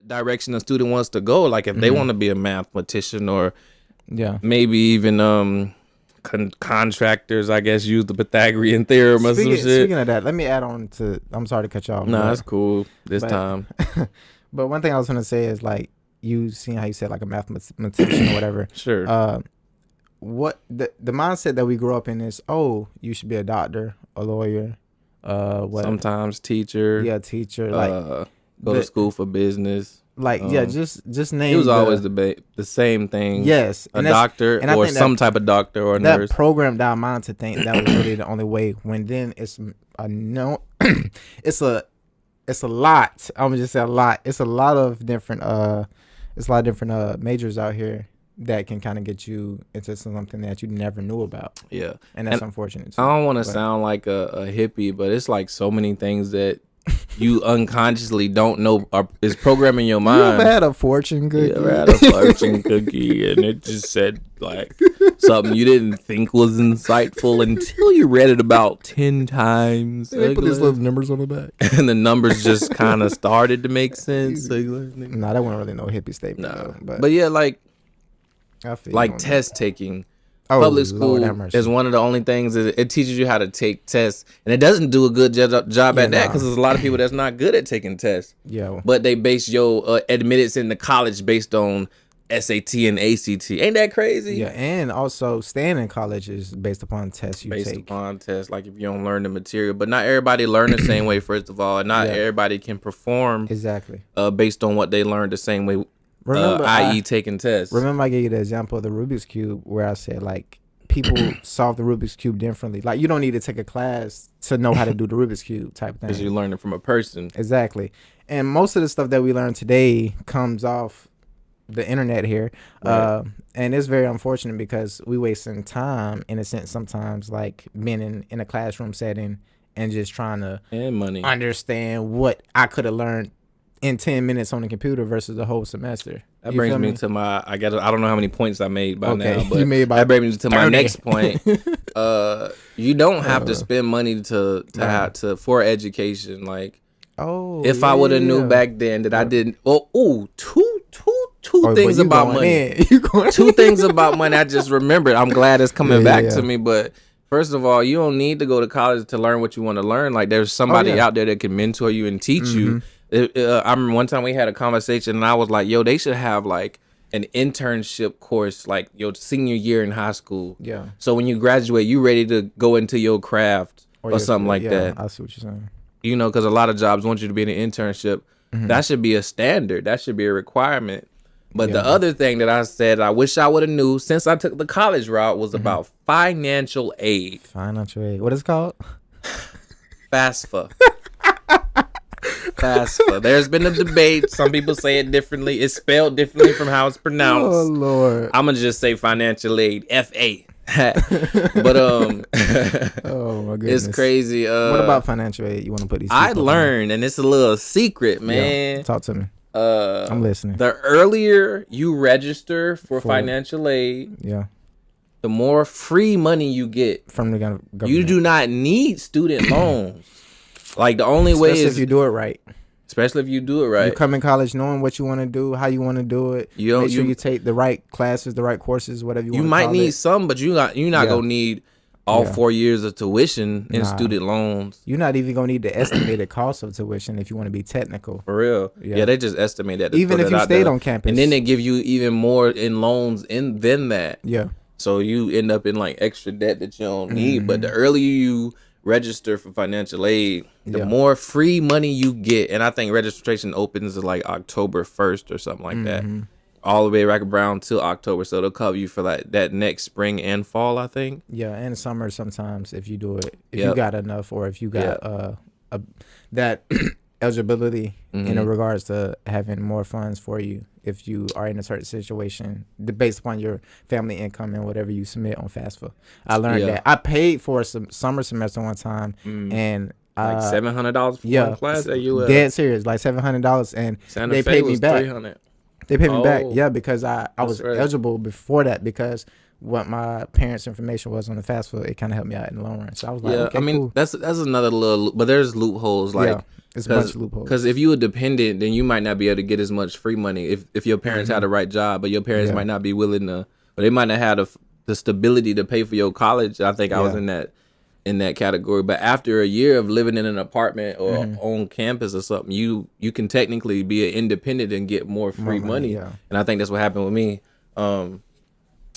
direction a student wants to go. Like if they want to be a mathematician or maybe even contractors, I guess, use the Pythagorean theorem or some shit. Speaking of that, let me add on to. I'm sorry to cut you off. Nah, that's cool this time. But one thing I was gonna say is like you seen how you said like a mathematician or whatever. Sure. What the mindset that we grew up in is, oh, you should be a doctor, a lawyer, what? Sometimes teacher. Yeah, teacher. Like go to school for business. Like just name. It was always the same thing. Yes, a doctor or some type of doctor or a nurse. That programmed our mind to think that was really the only way. When then it's a no, it's a lot. I'm gonna just say a lot. It's a lot of different majors out here that can kind of get you into something that you never knew about. Yeah, and that's unfortunate too. I don't want to sound like a hippie, but it's like so many things that you unconsciously don't know is programming your mind. You ever had a fortune cookie? Yeah, I had a fortune cookie, and it just said like something you didn't think was insightful until you read it about 10 times. They put these little numbers on the back, and the numbers just kind of started to make sense. That wasn't really no hippie statement. No, but yeah, like test taking. Public school is one of the only things that it teaches you how to take tests, and it doesn't do a good job at that because there's a lot of people that's not good at taking tests. Yeah, but they base your admittance into college based on SAT and ACT. Ain't that crazy? Yeah, and also staying in college is based upon tests you take. Based upon tests, like if you don't learn the material, but not everybody learn the same way. First of all, and not everybody can perform exactly based on what they learned the same way. Remember, i.e. taking tests. Remember I gave you the example of the Rubik's Cube where I said, like, people solve the Rubik's Cube differently. Like, you don't need to take a class to know how to do the Rubik's Cube type thing. Because you learn it from a person. Exactly. And most of the stuff that we learn today comes off the internet here. Right. And it's very unfortunate because we wasting time, in a sense, sometimes, like being in a classroom setting and just trying to understand what I could have learned in 10 minutes on the computer versus the whole semester. That brings me to my, I don't know how many points I made by now, but that brings me to my next point. You don't have to spend money to for education. Like, if I would have knew back then that I didn't, two things about money. Two things about money I just remembered. I'm glad it's coming back to me, but first of all, you don't need to go to college to learn what you want to learn. Like, there's somebody out there that can mentor you and teach you. I remember one time we had a conversation and I was like, yo, they should have like an internship course like your senior year in high school. Yeah. So when you graduate, you ready to go into your craft or something like that. I see what you're saying. You know, because a lot of jobs want you to be in an internship. That should be a standard. That should be a requirement. But the other thing that I said I wish I would have knew since I took the college route was about financial aid. Financial aid. What is it called? FAFSA. FAFSA. There's been a debate. Some people say it differently. It's spelled differently from how it's pronounced. Oh Lord. I'm gonna just say financial aid. FA. But oh my goodness, it's crazy. What about financial aid? You want to put these? I learned, and it's a little secret, man. Yeah, talk to me. I'm listening. The earlier you register for financial aid, the more free money you get from the government. You do not need student loans. Like, the only way is if you do it right. Especially if you do it right. You come in college knowing what you want to do, how you want to do it. Make sure you take the right classes, the right courses, whatever you want to call it. You might need some, but you're not going to need all 4 years of tuition in student loans. You're not even going to need the estimated cost of tuition if you want to be technical. For real. Yeah, they just estimate that. Even if you stayed on campus. And then they give you even more in loans than that. Yeah. So you end up in like extra debt that you don't need. But the earlier you register for financial aid, the more free money you get. And I think registration opens like October 1st or something like that. All the way back around till October. So they'll cover you for like that next spring and fall, I think. Yeah, and summer sometimes if you do it. If you got enough or if you got that eligibility in regards to having more funds for you if you are in a certain situation based upon your family income and whatever you submit on FAFSA. I learned that. I paid for a summer semester one time and like $700 for one class at UL. Dead serious, like $700, and Santa they Fe paid me back. $300. They paid me back, because I was eligible before that because what my parents' information was on the FAFSA, it kind of helped me out in the long run. So I was like, okay, I mean, cool. that's another little, but there's loopholes. Like, it's a bunch of loopholes. Because if you were dependent, then you might not be able to get as much free money if your parents had the right job, but your parents might not be willing to, or they might not have the stability to pay for your college. I think I was in that category. But after a year of living in an apartment or on campus or something, you can technically be an independent and get more free money. And I think that's what happened with me.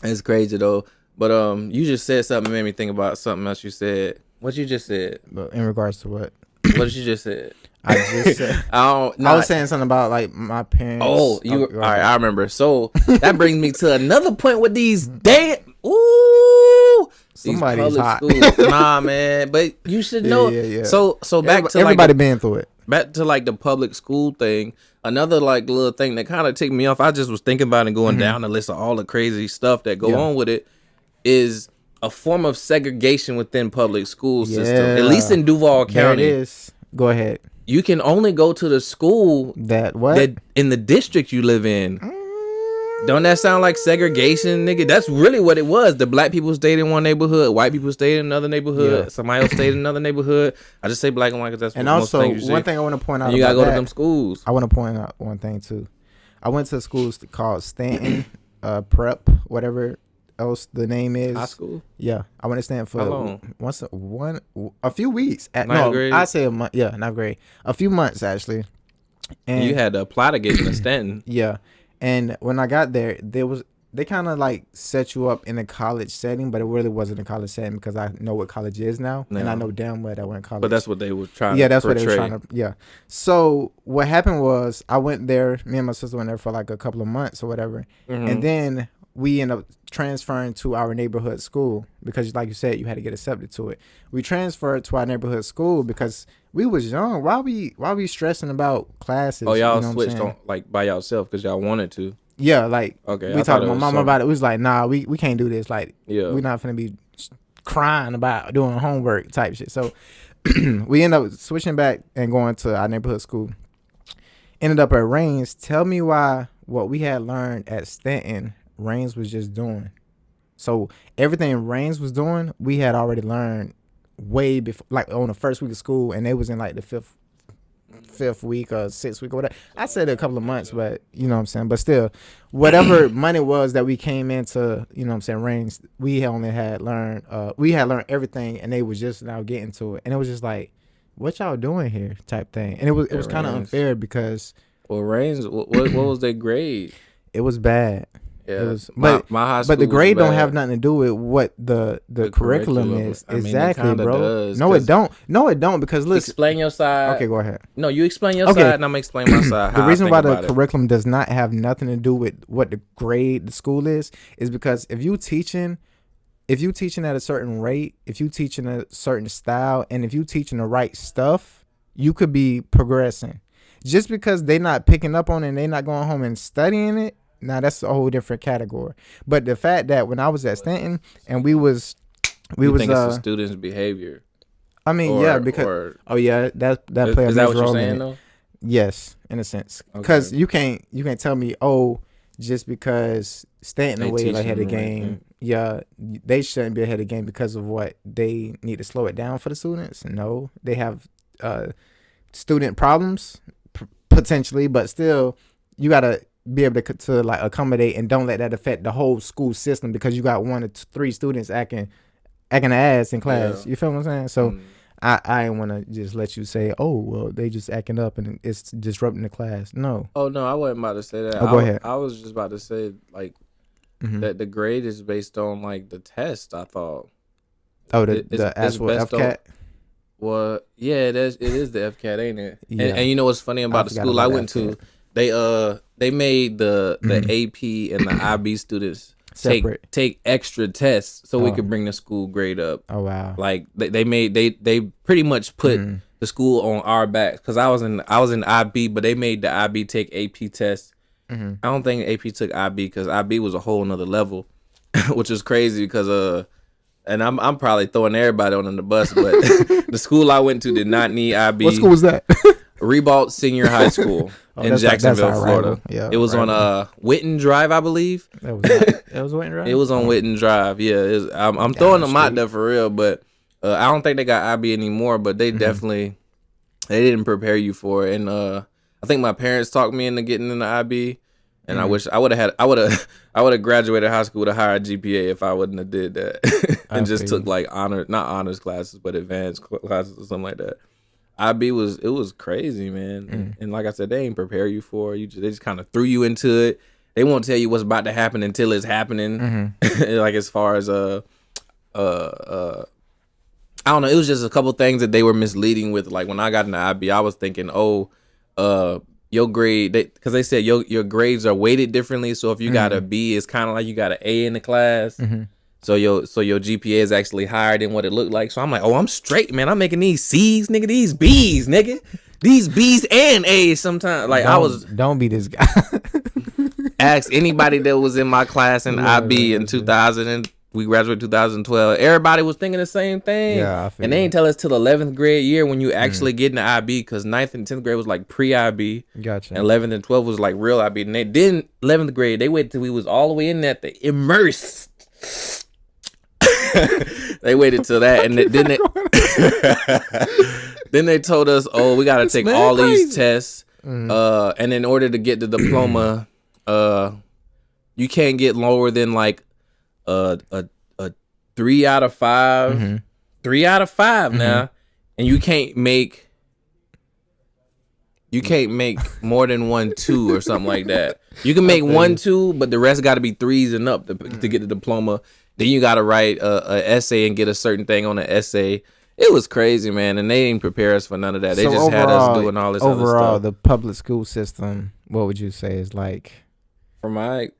It's crazy though. But you just said something that made me think about something else you said. What you just said? In regards to what? What did you just said? I just said I was saying something about like my parents. All right, I remember. So that brings me to another point with these somebody's hot. Nah, man, but you should know. Yeah. So back to everybody been through it. Back to like the public school thing. Another like little thing that kind of ticked me off. I just was thinking about it, going down the list of all the crazy stuff that go on with it. Is a form of segregation within public school system, at least in Duval County. There it is. Go ahead. You can only go to the school that in the district you live in. Don't that sound like segregation, nigga? That's really what it was. The black people stayed in one neighborhood, white people stayed in another neighborhood, somebody else stayed in another neighborhood. I just say black and white because that's what most things you see. One thing I want to point out, you gotta go to them schools. I want to point out one thing too. I went to a school called Stanton Prep, whatever else the name is. High school. Yeah, I went to Stanton for how long? A few weeks. Grade? I say a month. Yeah, ninth grade. A few months actually. And you had to apply to get into Stanton. Yeah, and when I got there, they kind of like set you up in a college setting, but it really wasn't a college setting because I know what college is now, and I know damn well that I went to college. But that's what they were trying. Yeah, that's what they were trying to. Yeah. So what happened was I went there. Me and my sister went there for like a couple of months or whatever, and then we ended up transferring to our neighborhood school because, like you said, you had to get accepted to it. We transferred to our neighborhood school because we was young. Why we stressing about classes? Oh, y'all switched on like by yourself because y'all wanted to. Yeah, like okay. We talked to my mom about it. We was like, nah, we can't do this. Like, we're not finna be crying about doing homework type shit. So we ended up switching back and going to our neighborhood school. Ended up at Rains. Tell me why what we had learned at Stanton, Rains was just doing. So everything Rains was doing, we had already learned way before, like on the first week of school, and they was in like the fifth week or sixth week or whatever. I said a couple of months, but you know what I'm saying. But still, whatever money was that we came into, you know what I'm saying, Rains, we only had learned, everything, and they was just now getting to it, and it was just like, what y'all doing here, type thing, and it was kind of unfair because. Well, Rains, what was their grade? It was bad. Yeah, it was, my high school. But the grade don't have nothing to do with what the curriculum is. I mean, exactly, bro. Does, no, it don't. No, it don't. Because listen, explain your side. Okay, go ahead. No, you explain your side, and I'm gonna explain my side. The reason why the curriculum does not have nothing to do with what the grade the school is because if you teaching at a certain rate, if you teaching a certain style, and if you teaching the right stuff, you could be progressing. Just because they not picking up on it and they not going home and studying it, now that's a whole different category. But the fact that when I was at Stanton and we was think it's the students' behavior. I mean, that play a major role in it. Is that what you're saying though? Yes, in a sense, because you can't tell me just because Stanton away ahead of the game, they shouldn't be ahead of the game because of what they need to slow it down for the students. No, they have student problems potentially, but still, you gotta be able to like accommodate and don't let that affect the whole school system because you got 1 or 3 students acting ass in class. You feel what I'm saying? So I ain't want to just let you say, oh well, they just acting up and it's disrupting the class. No. Oh no, I wasn't about to say that. Go ahead. I was just about to say like that the grade is based on like the test. I thought. Oh, the actual FCAT. Well, yeah, it is the FCAT, ain't it? Yeah. And you know what's funny about the school I went to? They made the AP and the IB students take extra tests so we could bring the school grade up. Oh wow! Like they pretty much put the school on our backs because I was in IB, but they made the IB take AP tests. I don't think AP took IB because IB was a whole nother level, which is crazy because and I'm probably throwing everybody on the bus, but the school I went to did not need IB. What school was that? Ribault Senior High School in Jacksonville, Florida. Yeah, it was on Whitten Drive, I believe. It was Whitten Drive. It was on Whitten Drive. Yeah, I'm throwing them out there for real, but I don't think they got IB anymore. But they definitely they didn't prepare you for it, and I think my parents talked me into getting into IB. And I wish I would have graduated high school with a higher GPA if I wouldn't have did that and just took like not honors classes but advanced classes or something like that. IB was crazy, man. And like I said, they ain't prepare you for it. They just kind of threw you into it. They won't tell you what's about to happen until it's happening. Like as far as I don't know. It was just a couple things that they were misleading with. Like when I got into IB, I was thinking, your grade, because they said your grades are weighted differently. So if you got a B, it's kind of like you got an A in the class. So your GPA is actually higher than what it looked like. So I'm like, I'm straight, man. I'm making these C's, nigga, these B's, nigga, these B's and A's sometimes. Like don't be this guy. Ask anybody that was in my class in IB in 2000 and we graduated 2012. Everybody was thinking the same thing. Yeah, and they didn't tell us till the 11th grade year when you actually get into IB, because 9th and 10th grade was like pre-IB. Gotcha. And 11th and 12th was like real IB. And they didn't 11th grade. They waited till we was all the way in that they immersed. They waited till that, and then they told us, we got to take all these tests, and in order to get the diploma, you can't get lower than like a 3 out of 5, 3 out of 5 now, and you can't make more than 1 2 or something like that. You can make 1 2, but the rest got to be 3s and up to get the diploma. Then you got to write a essay and get a certain thing on the essay. It was crazy, man, and they didn't prepare us for none of that. They just had us doing all this other stuff. Overall, the public school system, what would you say is like? Go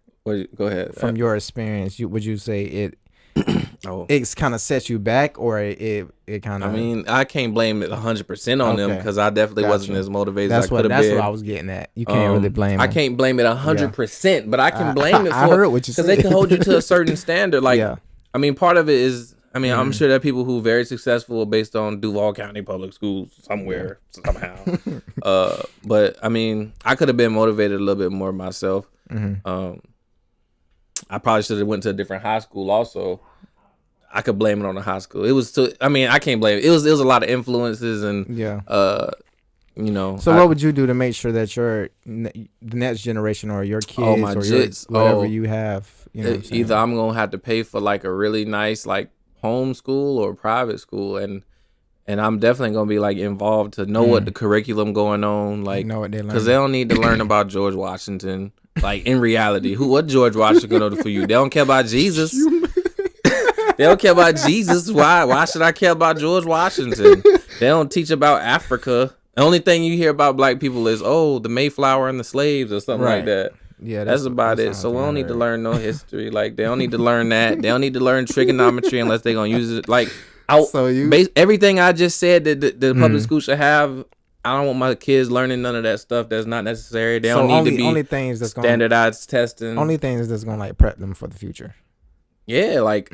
ahead. From your experience, would you say it's kind of set you back, or it kind of? I mean, I can't blame it 100% on them, because I definitely wasn't as motivated as I could have been. That's what I was getting at. You can't really blame them. I can't blame it 100%, but I can blame it for because they can hold you to a certain standard. Like, I mean, part of it is, I'm sure there are people who are very successful based on Duval County Public Schools somehow. But I mean, I could have been motivated a little bit more myself. I probably should have went to a different high school also. I could blame it on the high school. It was I can't blame it. It was a lot of influences and So what would you do to make sure that the next generation or your kids whatever you have, either I'm gonna have to pay for like a really nice like home school or private school, and I'm definitely gonna be like involved to know what the curriculum going on, like know what they learn, because they don't need to learn about George Washington. Like in reality, what George Washington gonna do for you? They don't care about Jesus. They don't care about Jesus. Why should I care about George Washington? They don't teach about Africa. The only thing you hear about black people is the Mayflower and the slaves or something like that. Yeah, that's about it. So we don't need to learn no history. Like they don't need to learn that. They don't need to learn trigonometry unless they're gonna use it. Like everything I just said that the public school should have. I don't want my kids learning none of that stuff that's not necessary. They don't need to be only things that's standardized testing. Only things that's gonna like prep them for the future. Yeah, like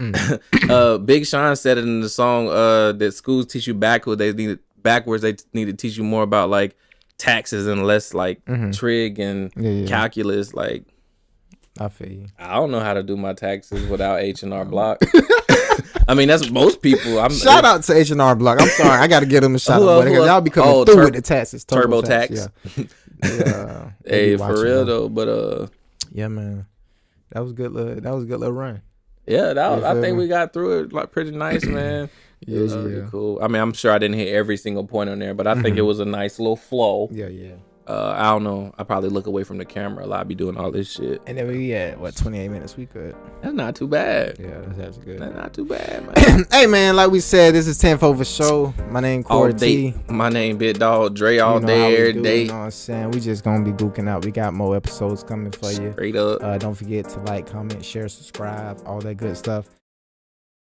Big Sean said it in the song that schools teach you backwards. They need to teach you more about like taxes and less like trig and calculus. Like I feel you. I don't know how to do my taxes without H&R Block. I mean, that's most people. Shout out to H&R Block. I'm sorry, I got to give them a shout out because y'all be coming through with the taxes. TurboTax. Yeah. Hey, for real though, but yeah, man, that was good. That was a good little run. Yeah, I think we got through it like pretty nice, man. It was really cool. I mean, I'm sure I didn't hit every single point on there, but I think it was a nice little flow. Yeah. I don't know. I probably look away from the camera a lot. I be doing all this shit. And then we at 28 minutes. We could. That's not too bad. Yeah, that's good. That's not too bad, man. Hey, man, like we said, this is 10 for Fasho. My name Corey T. My name Big Dog Dre. All day, every day. You know what I'm saying? We just gonna be gooking out. We got more episodes coming for you. Straight up. Don't forget to like, comment, share, subscribe, all that good stuff.